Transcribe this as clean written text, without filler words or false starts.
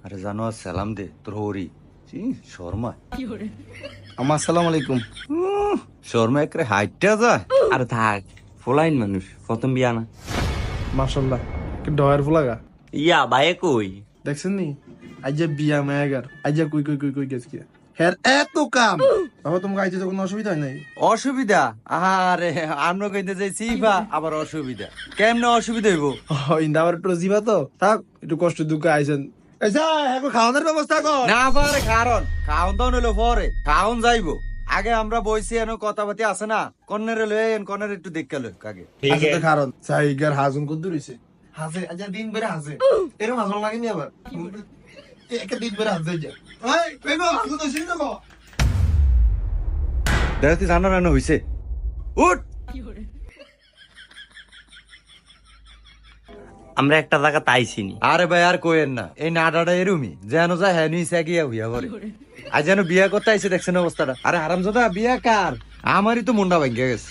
আরে জানো সালাম দে তোর হরি শর্মা আমার আসসালামু আলাইকুম। শর্মা একরে হাইটটা যায়। আর থাক ফোলাইন মানুষ প্রথম বিয়া না। মাশাল্লাহ কি ডয়ের ফুলাগা ইয়া বাইয়ে কই দেখছেন নি আজ যে বিয়া মেয়াগার আজ যে কই কই কই কই গেছ কি হ্যাঁ এত কাম বাবা তোমাকে আইতে তো কোনো অসুবিধা হয় নাই? অসুবিধা আরে আমরা কইতে যাইছি বা আবার অসুবিধা কেমনে অসুবিধা হইব? ইন্দা আবার একটু জিবা তো থাক একটু কষ্ট দুঃখ আইছেন আচ্ছা এখন খাওয়ানোর ব্যবস্থা কর। না পারে কারণ খাওন দাওন হইলো পরে খাওন যাইবো আগে আমরা বইছি এনো কথাবার্তি আছে না কর্নারে লইন কর্নারে একটু দেখে লই আগে আচ্ছা তো কারণ সাইগার হাজুন কত দূরিছে হাজে আজ দিন বেরে হাজে এরকম হাজুন লাগেনি আবার একটা দিন বেরে হাজে যা এই পেগো হাজুন তো শুনে গো দেখতে জানা রান্না হইছে উঠ আমরা একটা জায়গা তাইছি নি। আরে ভাই আর কইেন না এই নাডাটা এরুমি যেন যায় হ্যাঁ নিছে গিয়া হইয়া পরে আজ যেন বিয়া করতে আইছে দেখছেন অবস্থাটা। আরে হারামজাদা বিয়া কার আমারই তো মুন্ডা ভাঙ্গিয়া গেছে।